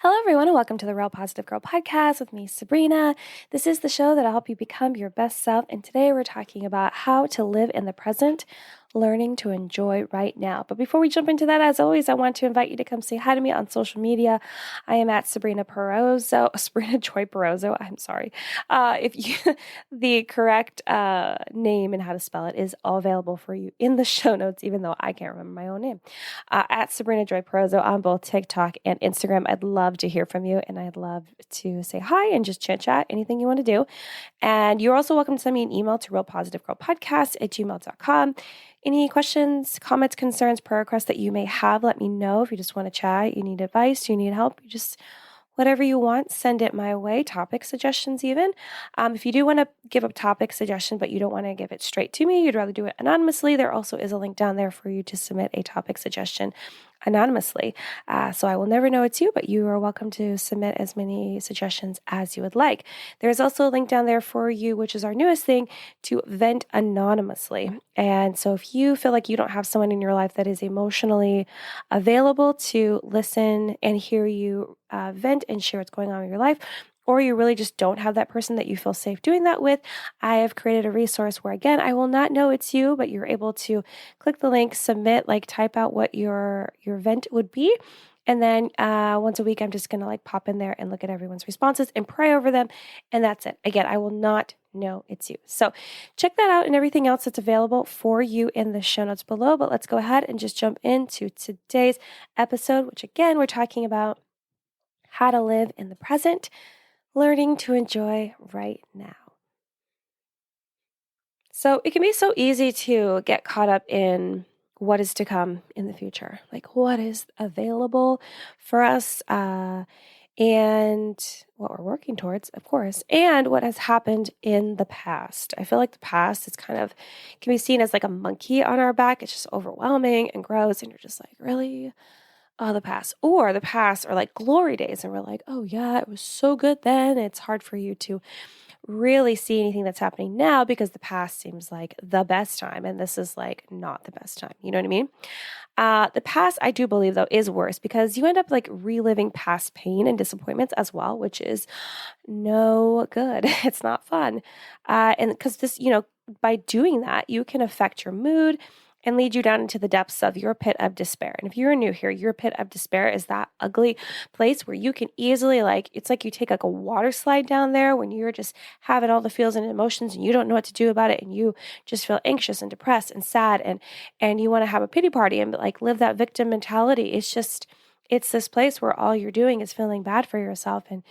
Hello, everyone, and welcome to the Real Positive Girl podcast with me, Sabrina. This is the show that'll help you become your best self, and today we're talking about how to live in the present, learning to enjoy right now. But before we jump into that, as always, I want to invite you to come say hi to me on social media. I am at Sabrina Joy Perozzo. I'm sorry. The correct name and how to spell it is all available for you in the show notes, even though I can't remember my own name. At Sabrina Joy Perozzo on both TikTok and Instagram. I'd love to hear from you, and I'd love to say hi and just chit chat, anything you want to do. And you're also welcome to send me an email to realpositivegirlpodcast@gmail.com. Any questions, comments, concerns, prayer requests that you may have, let me know. If you just want to chat, you need advice, you need help, you just whatever you want, send it my way. Topic suggestions even. If you do want to give a topic suggestion, but you don't want to give it straight to me, you'd rather do it anonymously, there also is a link down there for you to submit a topic suggestion anonymously. So I will never know it's you, but you are welcome to submit as many suggestions as you would like. There's also a link down there for you, which is our newest thing, to vent anonymously. And so if you feel like you don't have someone in your life that is emotionally available to listen and hear you vent and share what's going on in your life, or you really just don't have that person that you feel safe doing that with, I have created a resource where, again, I will not know it's you, but you're able to click the link, submit, type out what your vent would be. And then once a week, I'm just going to pop in there and look at everyone's responses and pray over them. And that's it. Again, I will not know it's you. So check that out and everything else that's available for you in the show notes below. But let's go ahead and just jump into today's episode, which again, we're talking about how to live in the present, learning to enjoy right now. So it can be so easy to get caught up in what is to come in the future, what is available for us, and what we're working towards, of course, and what has happened in the past. I feel like the past is can be seen as like a monkey on our back. It's just overwhelming and gross, and you're just like, really? Oh, the past. Or the past are like glory days, and we're like, oh yeah, it was so good then. It's hard for you to really see anything that's happening now because the past seems like the best time, and this is not the best time. You know what I mean? The past, I do believe, though, is worse because you end up reliving past pain and disappointments as well, which is no good. It's not fun. And because this, by doing that, you can affect your mood and lead you down into the depths of your pit of despair. And if you're new here, your pit of despair is that ugly place where you can easily, it's like you take a water slide down there when you're just having all the feels and emotions and you don't know what to do about it, and you just feel anxious and depressed and sad, and you want to have a pity party and live that victim mentality. It's this place where all you're doing is feeling bad for yourself and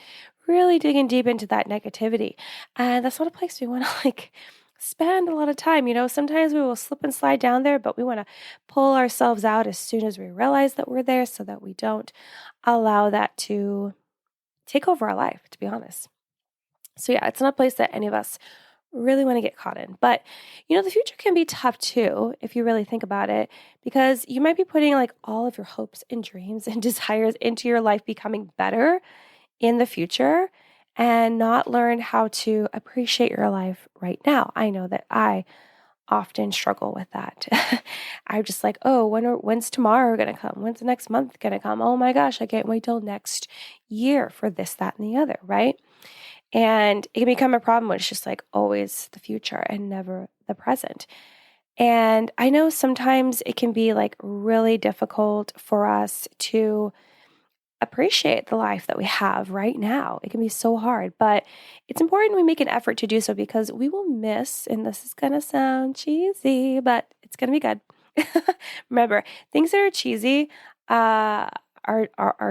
really digging deep into that negativity. And that's not a place we want to spend a lot of time. Sometimes we will slip and slide down there, but we want to pull ourselves out as soon as we realize that we're there so that we don't allow that to take over our life, to be honest. So yeah, it's not a place that any of us really want to get caught in. But, the future can be tough too, if you really think about it, because you might be putting all of your hopes and dreams and desires into your life becoming better in the future and not learn how to appreciate your life right now. I know that I often struggle with that. I'm just oh, when's tomorrow going to come? When's the next month going to come? Oh my gosh, I can't wait till next year for this, that, and the other, right? And it can become a problem when it's just always the future and never the present. And I know sometimes it can be really difficult for us to appreciate the life that we have right now. It can be so hard, but it's important we make an effort to do so because we will miss, and this is going to sound cheesy, but it's going to be good. Remember, things that are cheesy are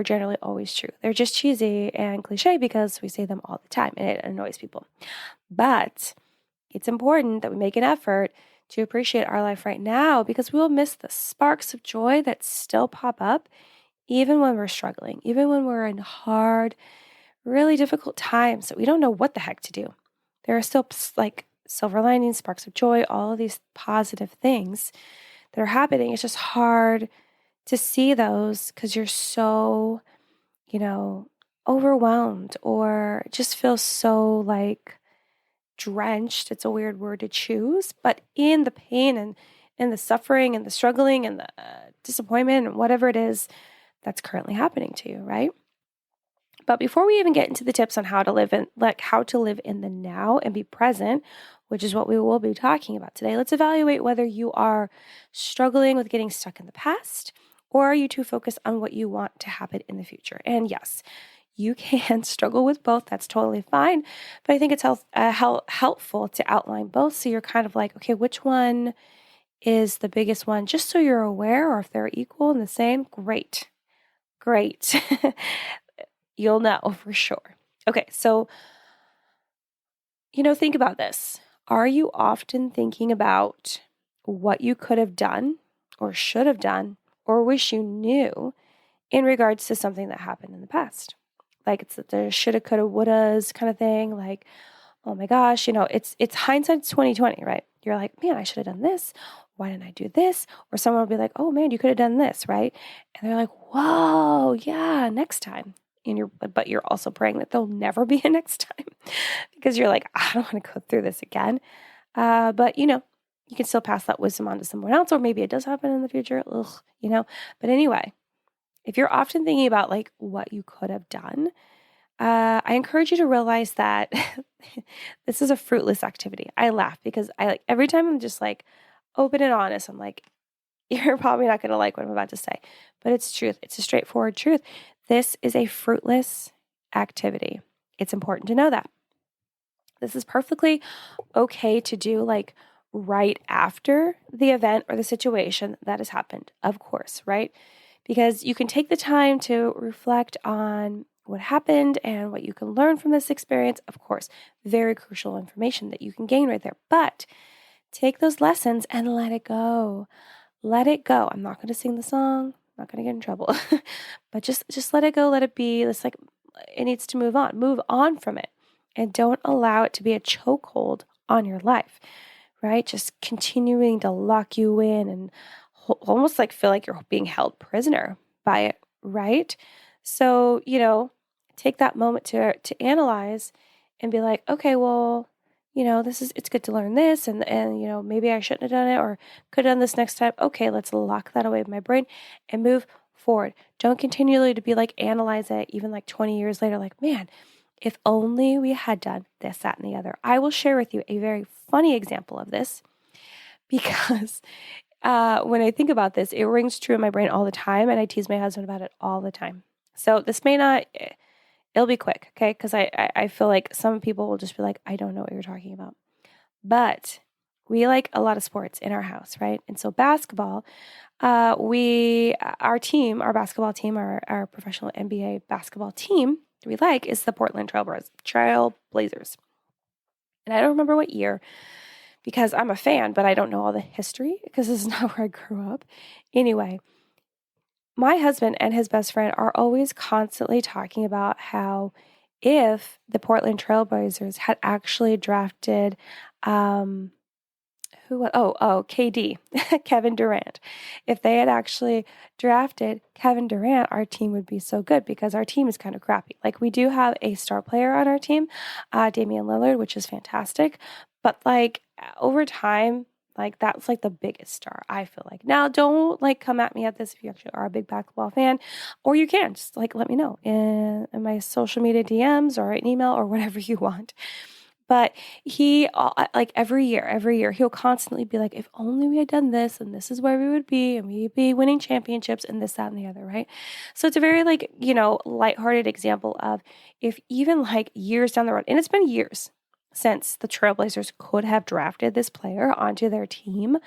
generally always true. They're just cheesy and cliche because we say them all the time and it annoys people. But it's important that we make an effort to appreciate our life right now because we will miss the sparks of joy that still pop up even when we're struggling, even when we're in hard, really difficult times that we don't know what the heck to do. There are still silver linings, sparks of joy, all of these positive things that are happening. It's just hard to see those because you're so, overwhelmed or just feel so drenched. It's a weird word to choose, but in the pain and the suffering and the struggling and the disappointment and whatever it is that's currently happening to you, right? But before we even get into the tips on how to live in the now and be present, which is what we will be talking about today, let's evaluate whether you are struggling with getting stuck in the past or are you too focused on what you want to happen in the future. And yes, you can struggle with both. That's totally fine. But I think it's helpful to outline both so you're kind of like, okay, which one is the biggest one? Just so you're aware, or if they're equal and the same, great. Great. You'll know for sure. Okay, so, think about this. Are you often thinking about what you could have done or should have done or wish you knew in regards to something that happened in the past? Like it's the shoulda, coulda, wouldas kind of thing. Like, oh my gosh, it's hindsight's 2020, right? You're like, man, I should have done this. Why didn't I do this? Or someone will be like, oh man, you could have done this, right? And they're like, whoa, yeah, next time. But you're also praying that there'll never be a next time because you're like, I don't want to go through this again. But you can still pass that wisdom on to someone else, or maybe it does happen in the future. But anyway, if you're often thinking about like what you could have done, I encourage you to realize that this is a fruitless activity. I laugh because every time I'm just like open and honest, I'm like, you're probably not going to like what I'm about to say, but it's truth. It's a straightforward truth. This is a fruitless activity. It's important to know that. This is perfectly okay to do like right after the event or the situation that has happened, of course, right? Because you can take the time to reflect on what happened and what you can learn from this experience. Of course, very crucial information that you can gain right there. But take those lessons and let it go. Let it go. I'm not going to sing the song. I'm not going to get in trouble. But just let it go. Let it be. It's like it needs to move on. Move on from it. And don't allow it to be a chokehold on your life, right? Just continuing to lock you in and almost like feel like you're being held prisoner by it, right? So, take that moment to analyze and be like, okay, well, it's good to learn this and maybe I shouldn't have done it or could have done this next time. Okay, let's lock that away in my brain and move forward. Don't continually to be like analyze it even like 20 years later, like, man, if only we had done this, that, and the other. I will share with you a very funny example of this because when I think about this, it rings true in my brain all the time, and I tease my husband about it all the time. So this may not, it'll be quick, okay? Because I feel like some people will just be like, I don't know what you're talking about. But we like a lot of sports in our house, right? And so basketball, our basketball team, our professional NBA basketball team we like is the Portland Trailblazers. And I don't remember what year because I'm a fan, but I don't know all the history because this is not where I grew up. Anyway, my husband and his best friend are always constantly talking about how if the Portland Trailblazers had actually drafted, KD, Kevin Durant. If they had actually drafted Kevin Durant, our team would be so good because our team is kind of crappy. Like we do have a star player on our team, Damian Lillard, which is fantastic. But like over time, like that's like the biggest star, I feel like. Now, don't like come at me at this if you actually are a big basketball fan, or you can just like let me know in my social media DMs or an email or whatever you want. But he, like every year, he'll constantly be like, if only we had done this and this is where we would be and we'd be winning championships and this, that, and the other, right? So it's a very like, lighthearted example of if even like years down the road, and it's been years since the Trailblazers could have drafted this player onto their team.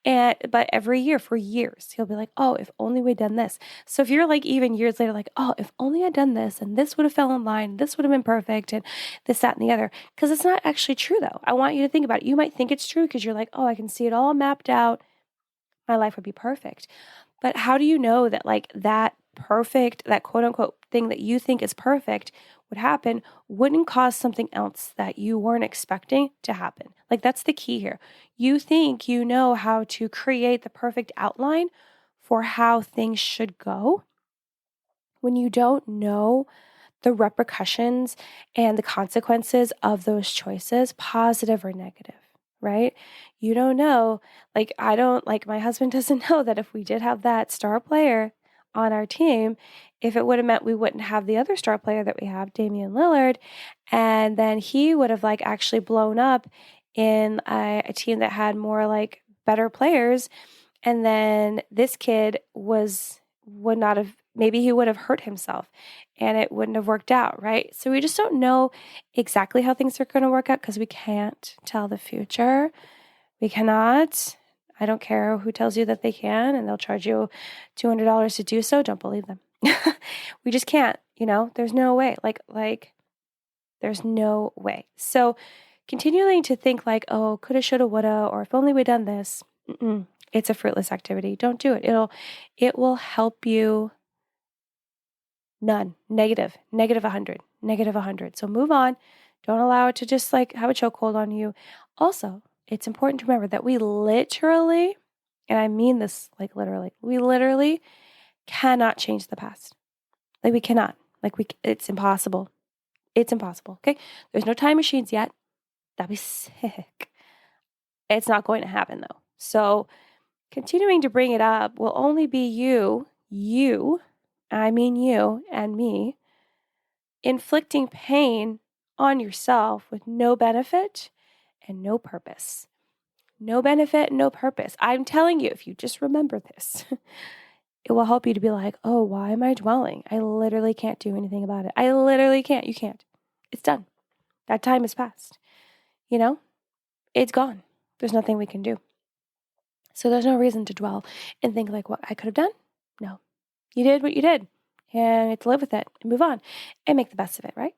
But every year for years, he'll be like, oh, if only we'd done this. So if you're like even years later, like, oh, if only I'd done this and this would have fell in line, this would have been perfect and this, that, and the other. Because it's not actually true though. I want you to think about it. You might think it's true because you're like, oh, I can see it all mapped out. My life would be perfect. But how do you know that like that quote unquote thing that you think is perfect would happen wouldn't cause something else that you weren't expecting to happen? Like that's the key here. You think you know how to create the perfect outline for how things should go when you don't know the repercussions and the consequences of those choices, positive or negative, right? You don't know, like I don't, like my husband doesn't know that if we did have that star player on our team if it would have meant we wouldn't have the other star player that we have, Damian Lillard, and then he would have like actually blown up in a team that had more like better players, and then this kid would not have, maybe he would have hurt himself and it wouldn't have worked out, right? So we just don't know exactly how things are going to work out because we can't tell the future. We cannot. I don't care who tells you that they can, and they'll charge you $200 to do so. Don't believe them. We just can't, there's no way. Like there's no way. So continuing to think like, oh, coulda, shoulda, woulda, or if only we'd done this, it's a fruitless activity. Don't do it. It will help you none. Negative 100, negative 100. So move on. Don't allow it to just like have a chokehold on you. Also, it's important to remember that we literally, and I mean this like literally, we literally cannot change the past. Like we cannot. It's impossible. It's impossible. Okay. There's no time machines yet. That'd be sick. It's not going to happen though. So continuing to bring it up will only be you, I mean you and me, inflicting pain on yourself with no benefit and no purpose. No benefit, no purpose. I'm telling you, if you just remember this, it will help you to be like, oh, why am I dwelling? I literally can't do anything about it. I literally can't. You can't. It's done. That time has passed. It's gone. There's nothing we can do. So there's no reason to dwell and think like what I could have done. No. You did what you did, and you have to live with it and move on and make the best of it, right?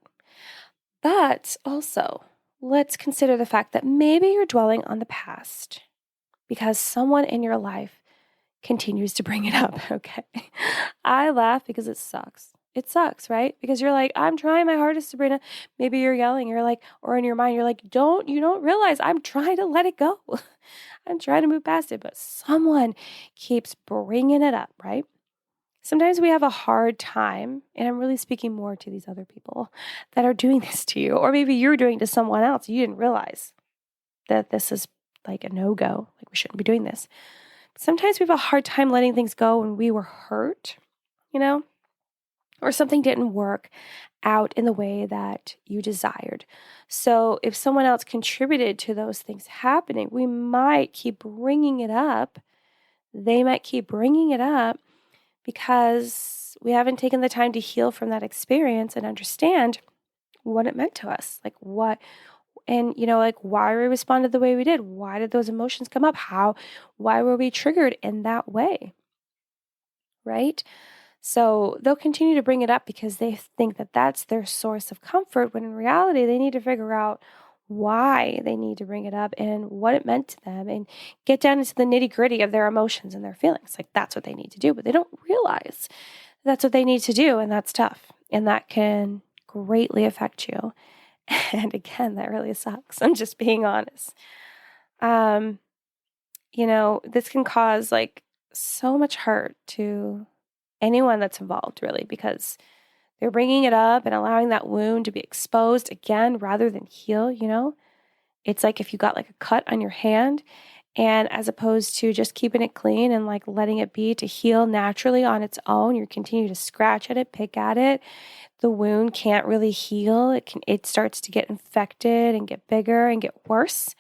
But also, let's consider the fact that maybe you're dwelling on the past because someone in your life continues to bring it up, okay? I laugh because it sucks. It sucks, right? Because you're like, I'm trying my hardest, Sabrina. Maybe you're yelling, you're like, or in your mind, you're like, you don't realize I'm trying to let it go. I'm trying to move past it, but someone keeps bringing it up, right? Sometimes we have a hard time, and I'm really speaking more to these other people that are doing this to you, or maybe you're doing to someone else. You didn't realize that this is like a no-go, like we shouldn't be doing this. Sometimes we have a hard time letting things go when we were hurt, or something didn't work out in the way that you desired. So if someone else contributed to those things happening, we might keep bringing it up. They might keep bringing it up because we haven't taken the time to heal from that experience and understand what it meant to us. Like what, and why we responded the way we did. Why did those emotions come up? Why were we triggered in that way? Right? So they'll continue to bring it up because they think that that's their source of comfort, when in reality, they need to figure out why they need to bring it up and what it meant to them and get down into the nitty gritty of their emotions and their feelings. Like that's what they need to do, but they don't realize that's what they need to do. And that's tough. And that can greatly affect you. And again, that really sucks. I'm just being honest. This can cause like so much hurt to anyone that's involved, really, because they're bringing it up and allowing that wound to be exposed again rather than heal. It's like if you got like a cut on your hand, and as opposed to just keeping it clean and like letting it be to heal naturally on its own, you continue to scratch at it, pick at it. The wound can't really heal. It starts to get infected and get bigger and get worse.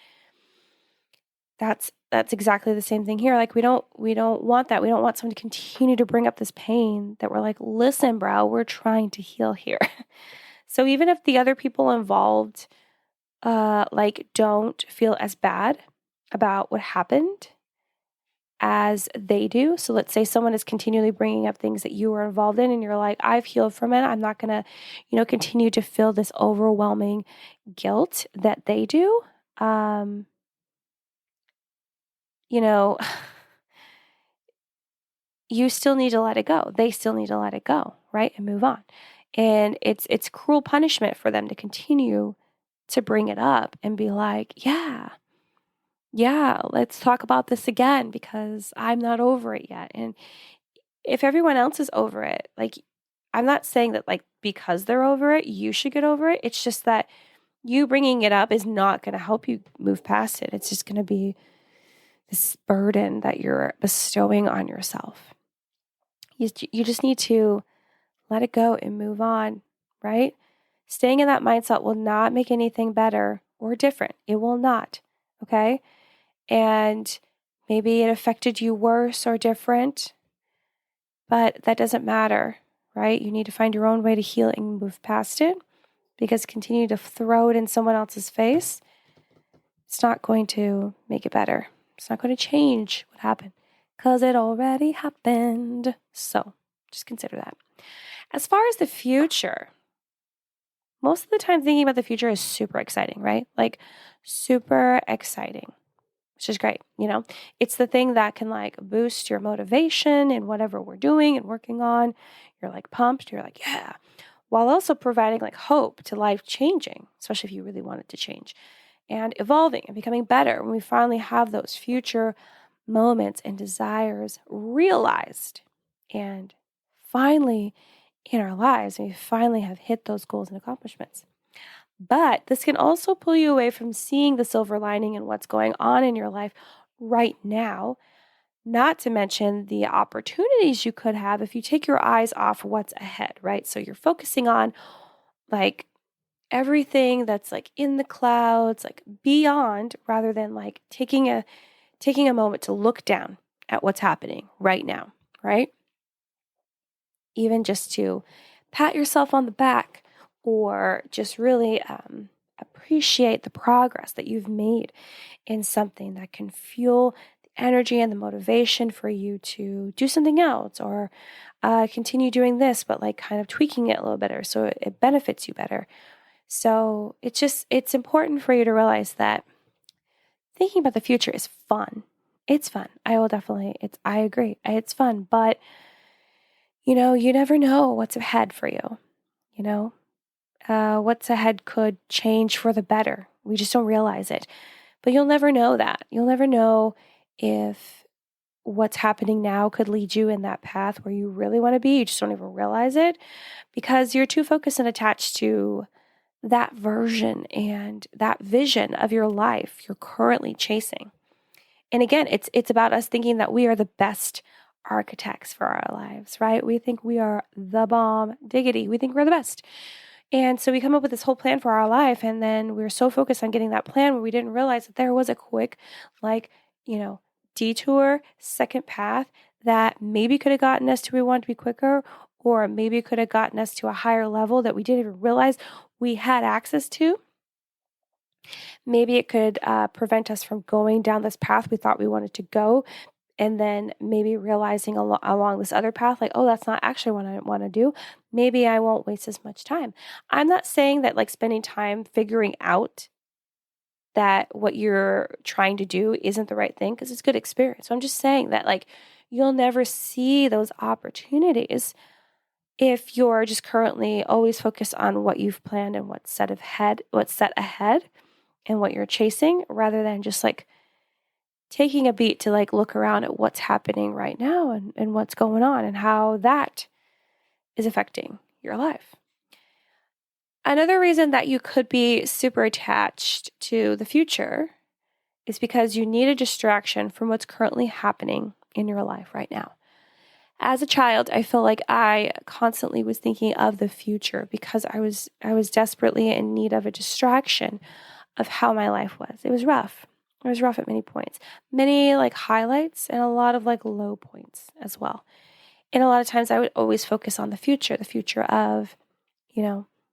That's exactly the same thing here. Like we don't want that. We don't want someone to continue to bring up this pain that we're like, listen, bro, we're trying to heal here. So even if the other people involved don't feel as bad about what happened as they do. So let's say someone is continually bringing up things that you were involved in and you're like, I've healed from it. I'm not going to, continue to feel this overwhelming guilt that they do. You still need to let it go. They still need to let it go, right? And move on. And it's cruel punishment for them to continue to bring it up and be like, yeah, let's talk about this again because I'm not over it yet. And if everyone else is over it, like, I'm not saying that like because they're over it, you should get over it. It's just that you bringing it up is not going to help you move past it. It's just going to be this burden that you're bestowing on yourself. You just need to let it go and move on, right? Staying in that mindset will not make anything better or different. It will not, okay? And maybe it affected you worse or different, but that doesn't matter, right? You need to find your own way to heal it and move past it, because continue to throw it in someone else's face, it's not going to make it better. It's not going to change what happened because it already happened. So just consider that. As far as the future, most of the time thinking about the future is super exciting, right? Like super exciting, which is great. It's the thing that can like boost your motivation in whatever we're doing and working on. You're like pumped. You're like, yeah, while also providing like hope to life changing, especially if you really want it to change, and evolving and becoming better when we finally have those future moments and desires realized and finally in our lives, and we finally have hit those goals and accomplishments. But this can also pull you away from seeing the silver lining in what's going on in your life right now, not to mention the opportunities you could have if you take your eyes off what's ahead, right? So you're focusing on like everything that's like in the clouds, like beyond, rather than like taking a moment to look down at what's happening right now, right? Even just to pat yourself on the back or just really appreciate the progress that you've made in something that can fuel the energy and the motivation for you to do something else or continue doing this, but like kind of tweaking it a little better so it benefits you better. So it's important for you to realize that thinking about the future is fun. It's fun. I agree. It's fun, but you never know what's ahead for you. What's ahead could change for the better. We just don't realize it. But you'll never know that. You'll never know if what's happening now could lead you in that path where you really want to be. You just don't even realize it because you're too focused and attached to that version and that vision of your life you're currently chasing. And again, it's about us thinking that we are the best architects for our lives, right? We think we are the bomb diggity. We think we're the best. And so we come up with this whole plan for our life, and then we're so focused on getting that plan where we didn't realize that there was a quick, detour, second path that maybe could have gotten us to where we wanted to be quicker, or maybe could have gotten us to a higher level that we didn't even realize we had access to. Maybe it could prevent us from going down this path we thought we wanted to go, and then maybe realizing along this other path, like, oh, that's not actually what I want to do. Maybe I won't waste as much time. I'm not saying that like spending time figuring out that what you're trying to do isn't the right thing, because it's good experience. So I'm just saying that like you'll never see those opportunities if you're just currently always focused on what you've planned and what's set ahead and what you're chasing, rather than just like taking a beat to like look around at what's happening right now and what's going on and how that is affecting your life. Another reason that you could be super attached to the future is because you need a distraction from what's currently happening in your life right now. As a child, I feel like I constantly was thinking of the future because I was desperately in need of a distraction of how my life was. It was rough. It was rough at many points. Many like highlights and a lot of like low points as well. And a lot of times I would always focus on the future of,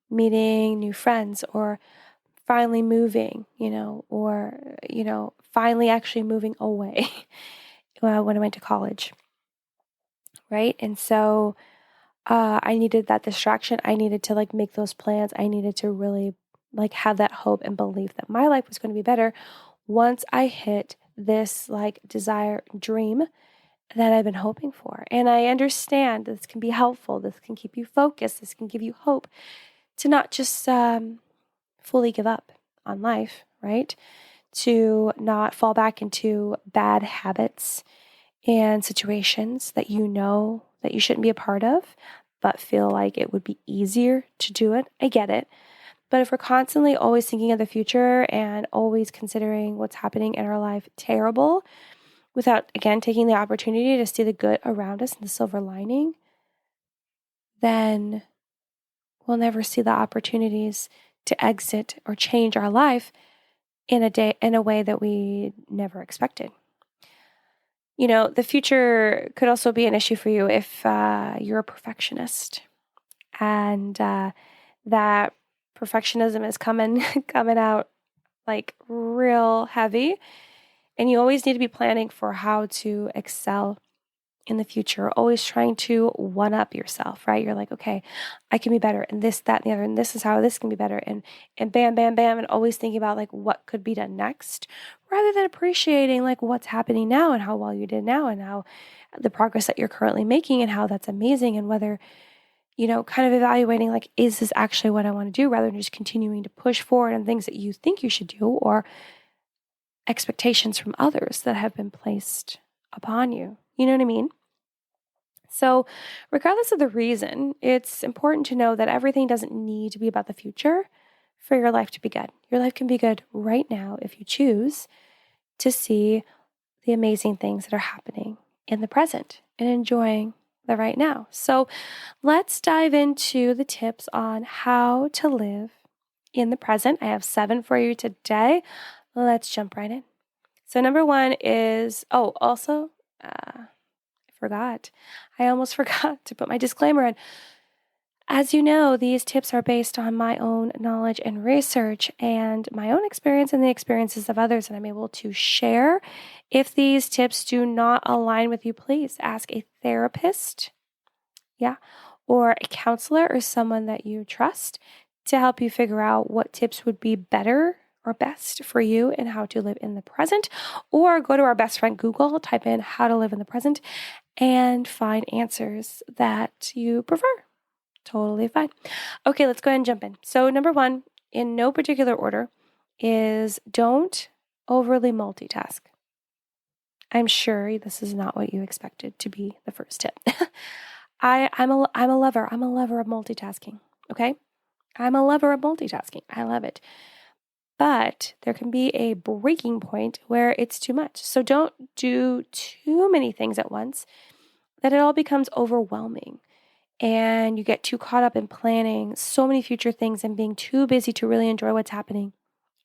meeting new friends or finally moving, or, finally actually moving away when I went to college. Right. And so I needed that distraction. I needed to like make those plans. I needed to really like have that hope and belief that my life was going to be better once I hit this like desire dream that I've been hoping for. And I understand this can be helpful. This can keep you focused. This can give you hope to not just fully give up on life, right? To not fall back into bad habits and situations that you know that you shouldn't be a part of, but feel like it would be easier to do it. I get it. But if we're constantly always thinking of the future and always considering what's happening in our life terrible, without, again, taking the opportunity to see the good around us and the silver lining, then we'll never see the opportunities to exit or change our life in a way that we never expected. The future could also be an issue for you if you're a perfectionist, and that perfectionism is coming out like real heavy, and you always need to be planning for how to excel in the future, always trying to one up yourself, right? You're like, okay, I can be better and this, that, and the other, and this is how this can be better, and bam, bam, bam, and always thinking about like what could be done next, rather than appreciating like what's happening now and how well you did now and how the progress that you're currently making and how that's amazing, and whether, kind of evaluating like, is this actually what I want to do, rather than just continuing to push forward on things that you think you should do or expectations from others that have been placed upon you. You know what I mean? So, regardless of the reason, it's important to know that everything doesn't need to be about the future for your life to be good. Your life can be good right now if you choose to see the amazing things that are happening in the present and enjoying the right now. So, let's dive into the tips on how to live in the present. I have 7 for you today. Let's jump right in. So, number 1 is, I almost forgot to put my disclaimer in. As you know, these tips are based on my own knowledge and research and my own experience and the experiences of others, and I'm able to share. If these tips do not align with you, please ask a therapist, or a counselor or someone that you trust to help you figure out what tips would be better or best for you and how to live in the present. Or go to our best friend Google, type in how to live in the present, and find answers that you prefer. Totally fine. Okay, let's go ahead and jump in. So number 1, in no particular order, is don't overly multitask. I'm sure this is not what you expected to be the first tip. I'm a lover. I'm a lover of multitasking. Okay? I'm a lover of multitasking. I love it. But there can be a breaking point where it's too much. So don't do too many things at once that it all becomes overwhelming and you get too caught up in planning so many future things and being too busy to really enjoy what's happening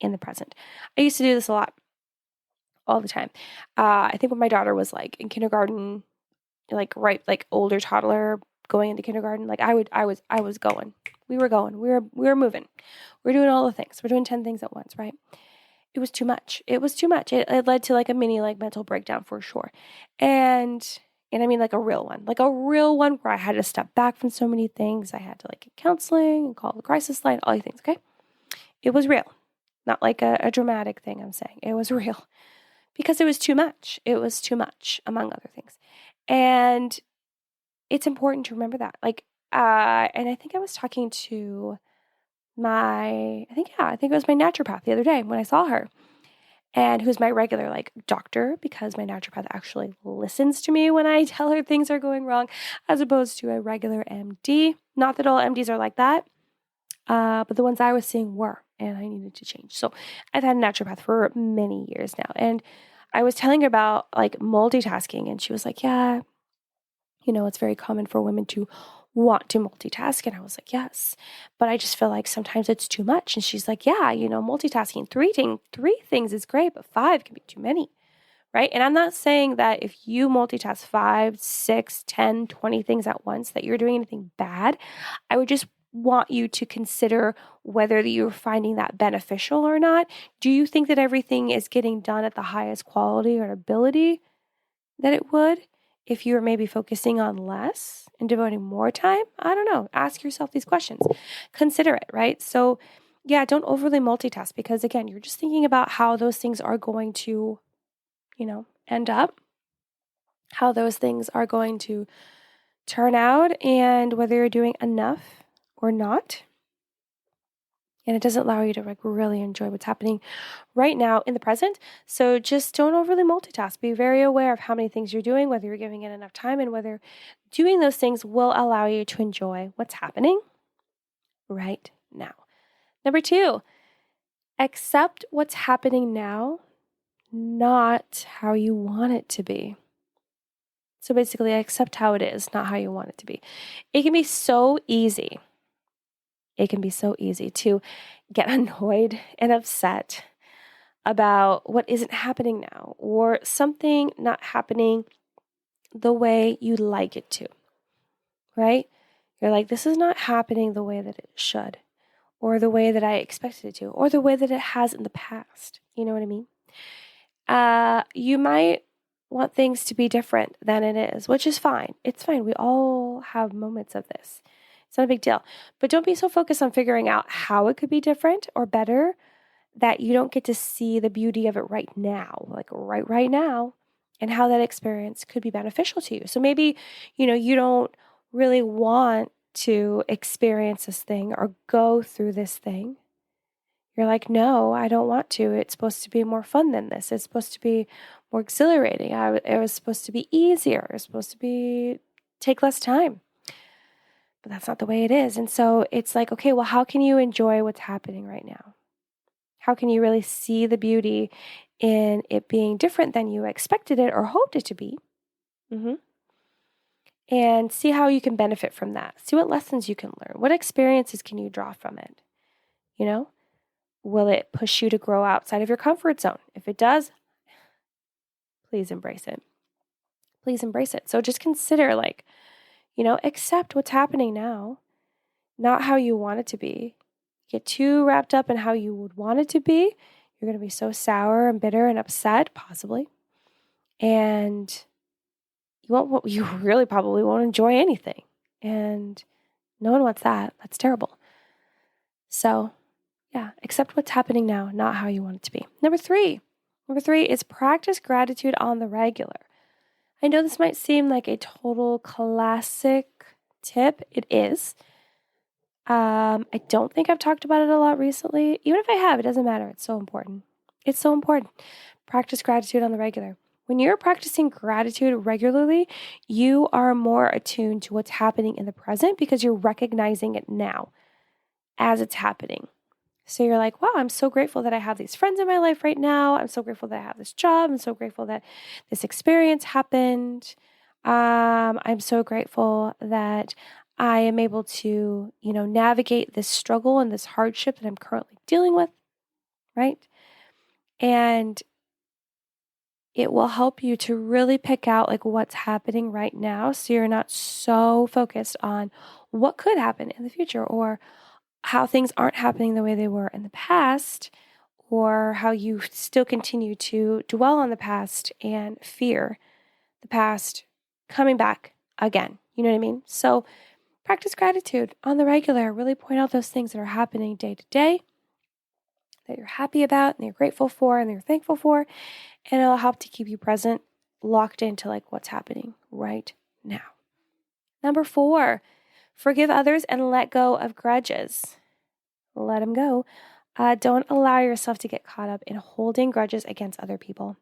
in the present. I used to do this a lot, all the time. I think when my daughter was like in kindergarten, like older toddler going into kindergarten, like I was going. We were going. We were moving. We're doing all the things. We're doing 10 things at once, right? It was too much. It was too much. It led to like a mini like mental breakdown for sure. And I mean like a real one where I had to step back from so many things. I had to like get counseling and call the crisis line, all these things, okay? It was real. Not like a dramatic thing I'm saying. It was real because it was too much. It was too much, among other things. And it's important to remember that. And I think I was talking to I think it was my naturopath the other day when I saw her, and who's my regular like doctor, because my naturopath actually listens to me when I tell her things are going wrong, as opposed to a regular MD. Not that all MDs are like that, but the ones I was seeing were, and I needed to change. So I've had a naturopath for many years now, and I was telling her about like multitasking, and she was like, yeah, it's very common for women to want to multitask. And I was like, yes, but I just feel like sometimes it's too much. And she's like, yeah, multitasking, three things is great, but 5 can be too many, right? And I'm not saying that if you multitask 5, 6, 10, 20 things at once, that you're doing anything bad. I would just want you to consider whether you're finding that beneficial or not. Do you think that everything is getting done at the highest quality or ability that it would if you were maybe focusing on less and devoting more time? I don't know. Ask yourself these questions. Consider it, right? So, yeah, don't overly multitask, because again, you're just thinking about how those things are going to, end up, how those things are going to turn out, and whether you're doing enough or not. And it doesn't allow you to like really enjoy what's happening right now in the present. So just don't overly multitask. Be very aware of how many things you're doing, whether you're giving it enough time, and whether doing those things will allow you to enjoy what's happening right now. Number 2, accept what's happening now, not how you want it to be. So basically, accept how it is, not how you want it to be. It can be so easy. It can be so easy to get annoyed and upset about what isn't happening now or something not happening the way you'd like it to, right? You're like, this is not happening the way that it should, or the way that I expected it to, or the way that it has in the past. You know what I mean? You might want things to be different than it is, which is fine. It's fine. We all have moments of this. It's not a big deal. But don't be so focused on figuring out how it could be different or better that you don't get to see the beauty of it right now, like right now, and how that experience could be beneficial to you. So maybe, you don't really want to experience this thing or go through this thing. You're like, no, I don't want to. It's supposed to be more fun than this. It's supposed to be more exhilarating. It was supposed to be easier. It's supposed to take less time. But that's not the way it is. And so it's like, okay, well, how can you enjoy what's happening right now? How can you really see the beauty in it being different than you expected it or hoped it to be? And see how you can benefit from that. See what lessons you can learn. What experiences can you draw from it? Will it push you to grow outside of your comfort zone? If it does, please embrace it. Please embrace it. So just consider, accept what's happening now, not how you want it to be. Get too wrapped up in how you would want it to be. You're going to be so sour and bitter and upset, possibly. And you really probably won't enjoy anything. And no one wants that. That's terrible. So, yeah, accept what's happening now, not how you want it to be. Number three is practice gratitude on the regular. I know this might seem like a total classic tip. It is. I don't think I've talked about it a lot recently. Even if I have, it doesn't matter. It's so important. It's so important. Practice gratitude on the regular. When you're practicing gratitude regularly, you are more attuned to what's happening in the present because you're recognizing it now as it's happening. So you're like, wow, I'm so grateful that I have these friends in my life right now. I'm so grateful that I have this job. I'm so grateful that this experience happened. I'm so grateful that I am able to, navigate this struggle and this hardship that I'm currently dealing with, right? And it will help you to really pick out what's happening right now so you're not so focused on what could happen in the future or how things aren't happening the way they were in the past, or how you still continue to dwell on the past and fear the past coming back again. You know what I mean? So practice gratitude on the regular. Really point out those things that are happening day to day that you're happy about and you're grateful for and you're thankful for. And it'll help to keep you present, locked into what's happening right now. Number 4, forgive others and let go of grudges. Let them go. Don't allow yourself to get caught up in holding grudges against other people.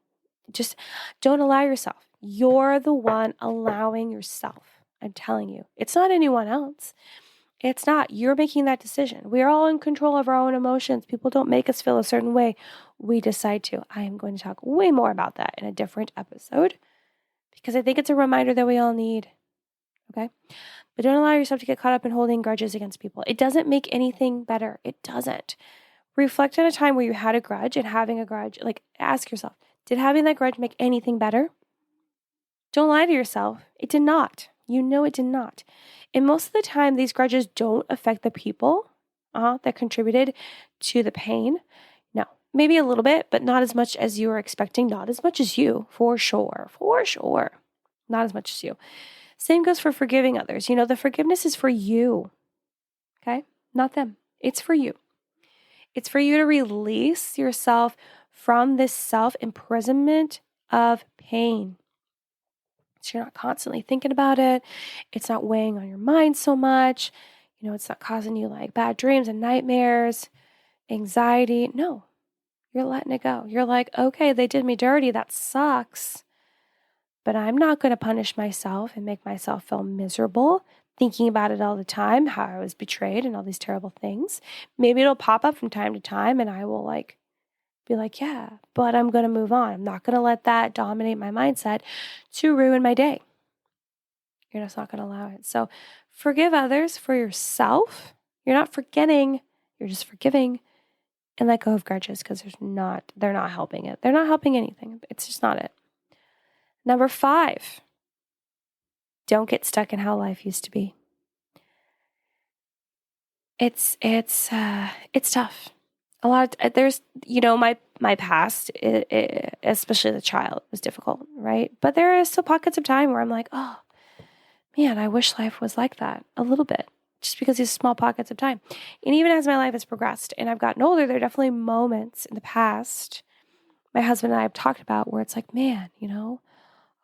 Just don't allow yourself. You're the one allowing yourself. I'm telling you. It's not anyone else. It's not. You're making that decision. We are all in control of our own emotions. People don't make us feel a certain way. We decide to. I am going to talk way more about that in a different episode because I think it's a reminder that we all need. Okay? But don't allow yourself to get caught up in holding grudges against people. It doesn't make anything better. It doesn't. Reflect on a time where you had a grudge and having a grudge. Ask yourself, did having that grudge make anything better? Don't lie to yourself. It did not. You know it did not. And most of the time, these grudges don't affect the people that contributed to the pain. No, maybe a little bit, but not as much as you were expecting. Not as much as you, for sure. For sure. Not as much as you. Same goes for forgiving others. The forgiveness is for you, okay? Not them. It's for you. It's for you to release yourself from this self-imprisonment of pain. So you're not constantly thinking about it. It's not weighing on your mind so much. It's not causing you bad dreams and nightmares, anxiety. No, you're letting it go. You're like, okay, they did me dirty. That sucks. But I'm not going to punish myself and make myself feel miserable thinking about it all the time, how I was betrayed and all these terrible things. Maybe it'll pop up from time to time and I will Be like, yeah, but I'm going to move on. I'm not going to let that dominate my mindset to ruin my day. You're just not going to allow it. So forgive others for yourself. You're not forgetting, you're just forgiving, and let go of grudges because they're not helping it. They're not helping anything. It's just not it. Number 5, don't get stuck in how life used to be. It's tough. A lot of, there's, my past, especially as a child, was difficult, right? But there is still pockets of time where I'm like, oh man, I wish life was like that a little bit, just because these small pockets of time. And even as my life has progressed and I've gotten older, there are definitely moments in the past my husband and I have talked about where it's like, man, oh,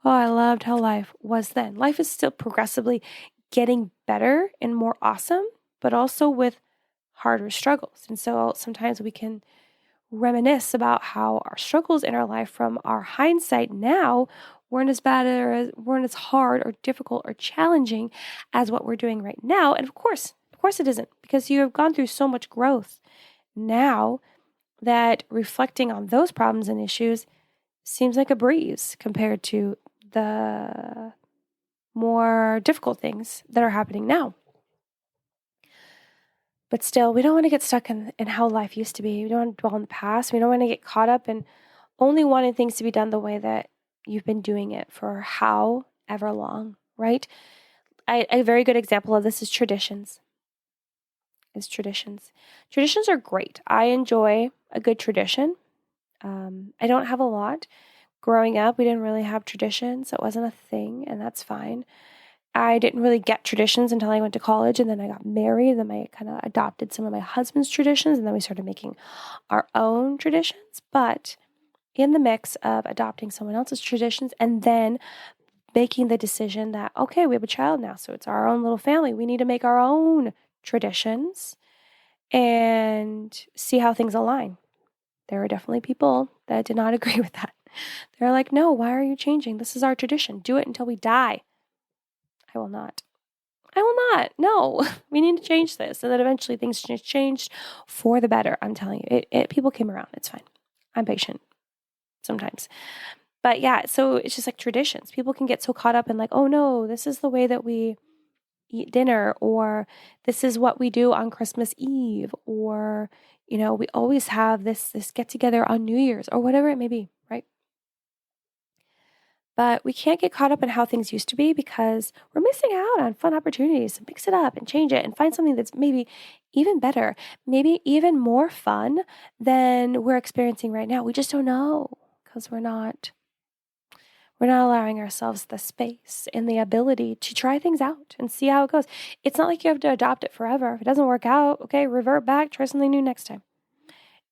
I loved how life was then. Life is still progressively getting better and more awesome, but also with harder struggles. And so sometimes we can reminisce about how our struggles in our life from our hindsight now weren't as bad or weren't as hard or difficult or challenging as what we're doing right now. And of course it isn't, because you have gone through so much growth now that reflecting on those problems and issues seems like a breeze compared to the more difficult things that are happening now. But still, we don't want to get stuck in how life used to be. We don't want to dwell in the past. We don't want to get caught up in only wanting things to be done the way that you've been doing it for however long, right? A very good example of this is traditions. Traditions are great. I enjoy a good tradition. I don't have a lot. Growing up, we didn't really have traditions. So it wasn't a thing, and that's fine. I didn't really get traditions until I went to college, and then I got married, and then I kind of adopted some of my husband's traditions, and then we started making our own traditions. But in the mix of adopting someone else's traditions and then making the decision that, okay, we have a child now, so it's our own little family. We need to make our own traditions and see how things align. There are definitely people that did not agree with that. They're like, no, why are you changing? This is our tradition. Do it until we die. I will not. No, we need to change this. And then eventually things changed for the better. I'm telling you, people came around. It's fine. I'm patient sometimes. But yeah, so it's just like traditions. People can get so caught up in like, oh no, this is the way that we eat dinner, or this is what we do on Christmas Eve, or, we always have this get together on New Year's, or whatever it may be, right? But we can't get caught up in how things used to be, because we're missing out on fun opportunities to mix it up and change it and find something that's maybe even better, maybe even more fun than we're experiencing right now. We just don't know, because we're not allowing ourselves the space and the ability to try things out and see how it goes. It's not like you have to adopt it forever. If it doesn't work out, okay, revert back, try something new next time.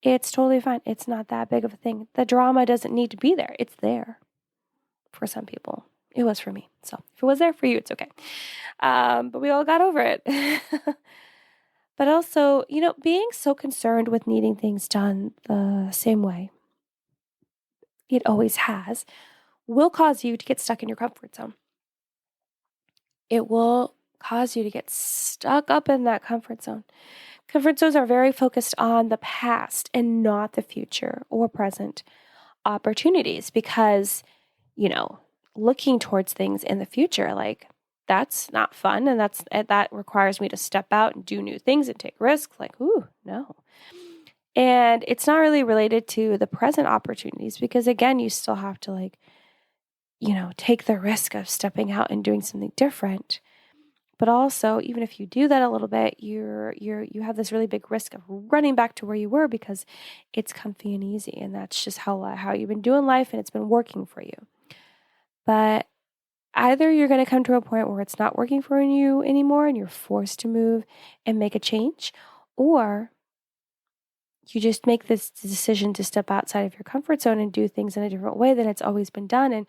It's totally fine. It's not that big of a thing. The drama doesn't need to be there. It's there for some people. It was for me. So if it was there for you, it's okay. But we all got over it. But also, being so concerned with needing things done the same way it always has will cause you to get stuck in your comfort zone. It will cause you to get stuck up in that comfort zone. Comfort zones are very focused on the past and not the future or present opportunities, because, looking towards things in the future, like, that's not fun. And that requires me to step out and do new things and take risks. Like, ooh, no. And it's not really related to the present opportunities, because again, you still have to take the risk of stepping out and doing something different. But also, even if you do that a little bit, you have this really big risk of running back to where you were, because it's comfy and easy, and that's just how you've been doing life, and it's been working for you. But either you're going to come to a point where it's not working for you anymore and you're forced to move and make a change, or you just make this decision to step outside of your comfort zone and do things in a different way than it's always been done, and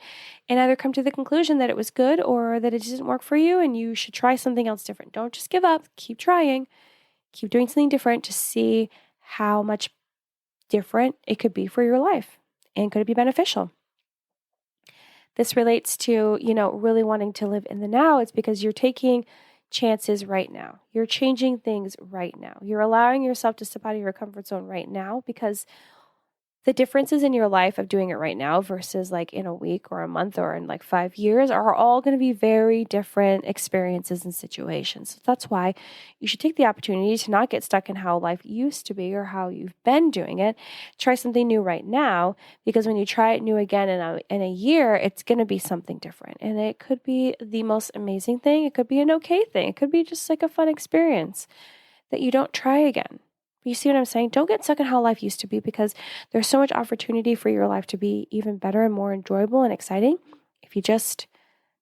either come to the conclusion that it was good or that it didn't work for you and you should try something else different. Don't just give up. Keep trying. Keep doing something different to see how much different it could be for your life, and could it be beneficial. This relates to, really wanting to live in the now. It's because you're taking chances right now. You're changing things right now. You're allowing yourself to step out of your comfort zone right now, because the differences in your life of doing it right now versus like in a week or a month or in like 5 years are all going to be very different experiences and situations. So that's why you should take the opportunity to not get stuck in how life used to be or how you've been doing it. Try something new right now, because when you try it new again in a year, it's going to be something different. And it could be the most amazing thing. It could be an okay thing. It could be just like a fun experience that you don't try again. You see what I'm saying? Don't get stuck in how life used to be, because there's so much opportunity for your life to be even better and more enjoyable and exciting if you just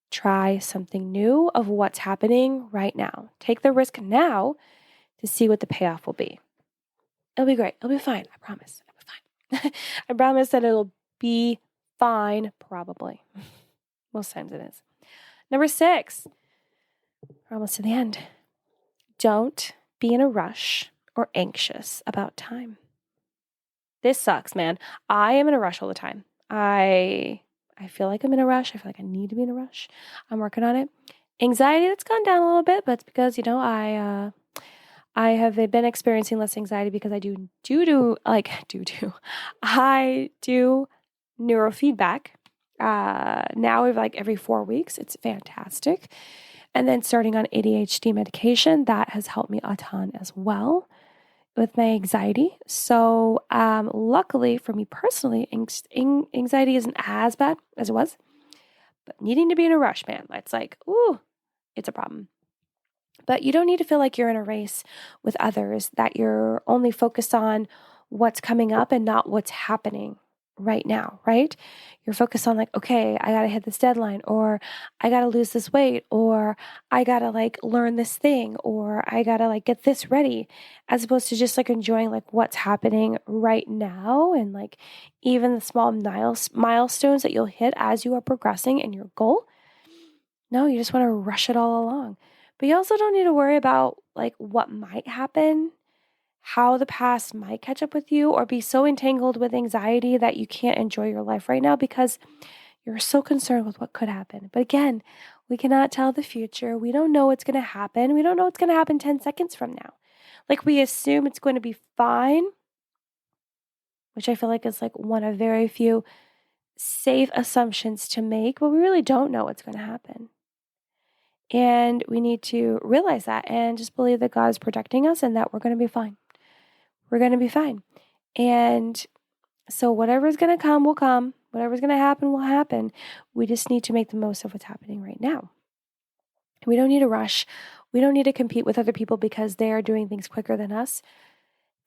try something new of what's happening right now. Take the risk now to see what the payoff will be. It'll be great. It'll be fine. I promise. It'll be fine. I promise that it'll be fine, probably. Most times it is. Number 6. We're almost to the end. Don't be in a rush or anxious about time. This sucks, man. I am in a rush all the time. I feel like I'm in a rush. I feel like I need to be in a rush. I'm working on it. Anxiety, that's gone down a little bit, but it's because, I have been experiencing less anxiety because I do neurofeedback. Now like every 4 weeks. It's fantastic. And then starting on ADHD medication, that has helped me a ton as well with my anxiety. So luckily for me personally, anxiety isn't as bad as it was. But needing to be in a rush, man, it's like, ooh, it's a problem. But you don't need to feel like you're in a race with others, that you're only focused on what's coming up and not what's happening right now, right? You're focused on like, okay, I got to hit this deadline, or I got to lose this weight, or I got to like learn this thing, or I got to like get this ready, as opposed to just like enjoying like what's happening right now, and like even the small milestones that you'll hit as you are progressing in your goal. No, you just want to rush it all along. But you also don't need to worry about like what might happen, how the past might catch up with you, or be so entangled with anxiety that you can't enjoy your life right now because you're so concerned with what could happen. But again, we cannot tell the future. We don't know what's going to happen. We don't know what's going to happen 10 seconds from now. Like we assume it's going to be fine, which I feel like is like one of very few safe assumptions to make, but we really don't know what's going to happen. And we need to realize that and just believe that God is protecting us and that we're going to be fine. We're going to be fine. And so whatever's going to come will come. Whatever's going to happen will happen. We just need to make the most of what's happening right now. We don't need to rush. We don't need to compete with other people because they are doing things quicker than us.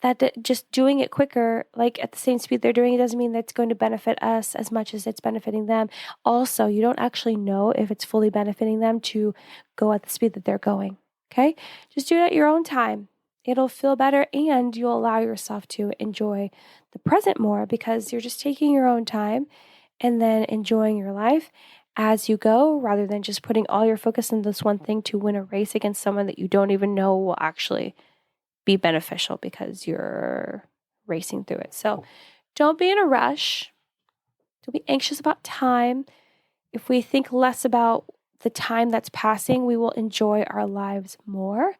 That just doing it quicker, like at the same speed they're doing it, doesn't mean that's going to benefit us as much as it's benefiting them. Also, you don't actually know if it's fully benefiting them to go at the speed that they're going. Okay? Just do it at your own time. It'll feel better, and you'll allow yourself to enjoy the present more because you're just taking your own time and then enjoying your life as you go, rather than just putting all your focus in this one thing to win a race against someone that you don't even know will actually be beneficial because you're racing through it. So don't be in a rush. Don't be anxious about time. If we think less about the time that's passing, we will enjoy our lives more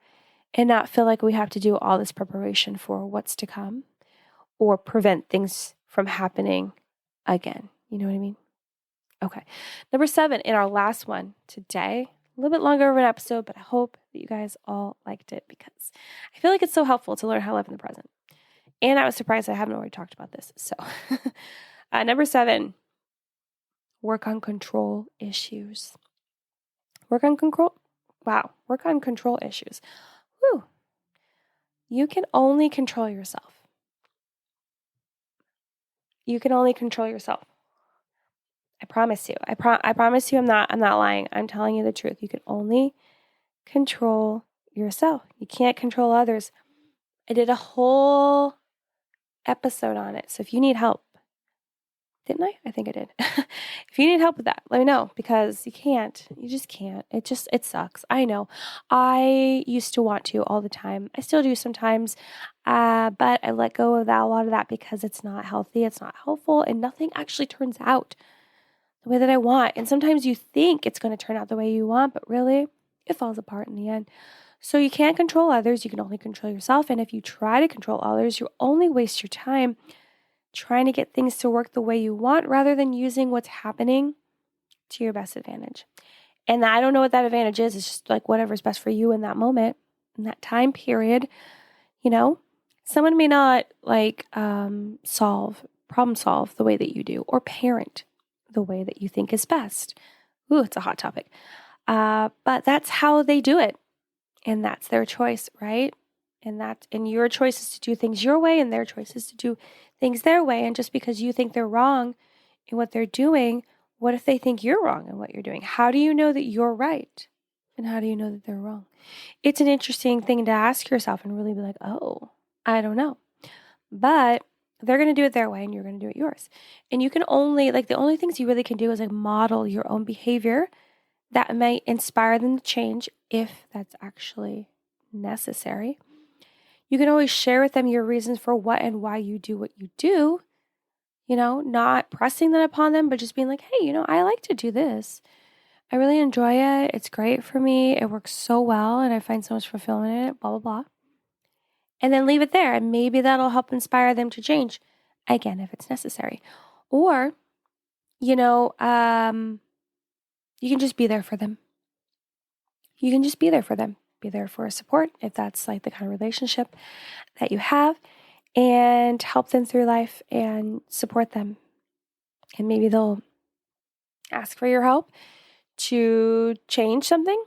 and not feel like we have to do all this preparation for what's to come or prevent things from happening again. You know what I mean? Okay. Number 7, in our last one today, a little bit longer of an episode, but I hope that you guys all liked it because I feel like it's so helpful to learn how to live in the present. And I was surprised I haven't already talked about this. So number 7, work on control issues. Work on control issues. Whew. You can only control yourself. You can only control yourself. I promise you. I promise you I'm not lying. I'm telling you the truth. You can only control yourself. You can't control others. I did a whole episode on it. So if you need help, didn't I? I think I did. If you need help with that, let me know because you can't. You just can't. It sucks. I know. I used to want to all the time. I still do sometimes. But I let go of a lot of that because it's not healthy. It's not helpful and nothing actually turns out the way that I want. And sometimes you think it's going to turn out the way you want, but really it falls apart in the end. So you can't control others. You can only control yourself. And if you try to control others, you only waste your time trying to get things to work the way you want rather than using what's happening to your best advantage. And I don't know what that advantage is. It's just like whatever's best for you in that moment, in that time period. Someone may not problem solve the way that you do, or parent the way that you think is best. Ooh, it's a hot topic. But that's how they do it. And that's their choice, right? And your choice is to do things your way, and their choice is to do things their way. And just because you think they're wrong in what they're doing, what if they think you're wrong in what you're doing? How do you know that you're right? And how do you know that they're wrong? It's an interesting thing to ask yourself and really be like, oh, I don't know. But they're going to do it their way and you're going to do it yours. And you can only, the only things you really can do is model your own behavior that may inspire them to change if that's actually necessary. You can always share with them your reasons for what and why you do what you do, not pressing that upon them, but just being like, hey, I like to do this. I really enjoy it. It's great for me. It works so well and I find so much fulfillment in it, blah, blah, blah. And then leave it there. And maybe that'll help inspire them to change, again, if it's necessary. Or, you can just be there for them. You can just be there for them. Be there for support if that's the kind of relationship that you have, and help them through life and support them. And maybe they'll ask for your help to change something,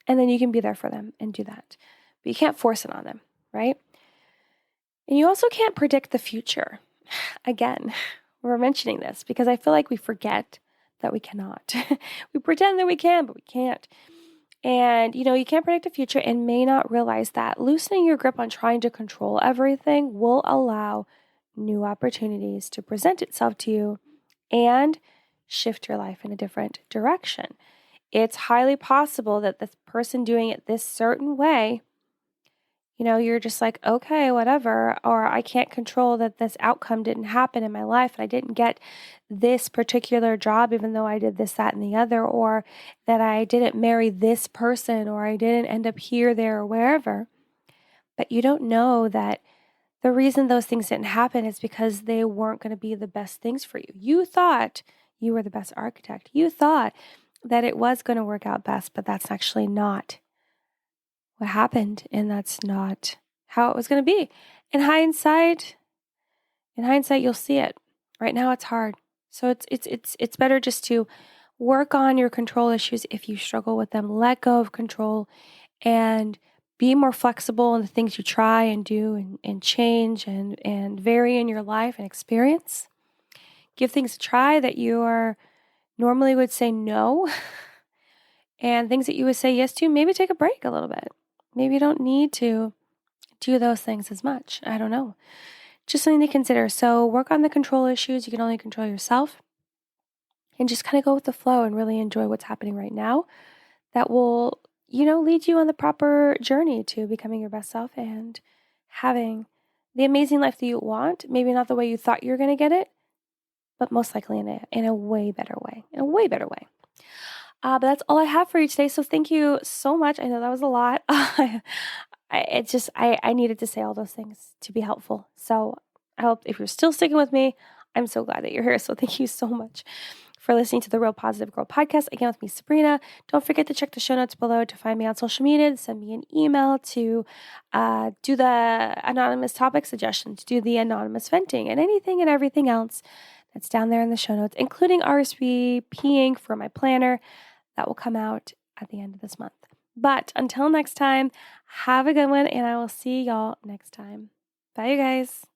and then you can be there for them and do that. But you can't force it on them, right? And you also can't predict the future. Again, we're mentioning this because I feel like we forget that we cannot. We pretend that we can, but we can't. And, you can't predict the future and may not realize that loosening your grip on trying to control everything will allow new opportunities to present itself to you and shift your life in a different direction. It's highly possible that the person doing it this certain way, you're just like, okay, whatever, or I can't control that this outcome didn't happen in my life. And I didn't get this particular job, even though I did this, that, and the other, or that I didn't marry this person, or I didn't end up here, there, or wherever. But you don't know that the reason those things didn't happen is because they weren't going to be the best things for you. You thought you were the best architect. You thought that it was going to work out best, but that's actually not what happened, and that's not how it was going to be. In hindsight, you'll see it. Right now, it's hard. So it's better just to work on your control issues if you struggle with them. Let go of control and be more flexible in the things you try and do and change and vary in your life and experience. Give things a try that you are normally would say no, and things that you would say yes to, maybe take a break a little bit. Maybe you don't need to do those things as much. I don't know. Just something to consider. So work on the control issues. You can only control yourself. And just kind of go with the flow and really enjoy what's happening right now. That will, lead you on the proper journey to becoming your best self and having the amazing life that you want. Maybe not the way you thought you were going to get it, but most likely in a way better way. In a way better way. But that's all I have for you today. So thank you so much. I know that was a lot. I needed to say all those things to be helpful. So I hope if you're still sticking with me, I'm so glad that you're here. So thank you so much for listening to the Real Positive Girl podcast. Again, with me, Sabrina. Don't forget to check the show notes below to find me on social media, to send me an email, to do the anonymous topic suggestions, do the anonymous venting, and anything and everything else that's down there in the show notes, including RSVPing for my planner that will come out at the end of this month. But until next time, have a good one, and I will see y'all next time. Bye, you guys.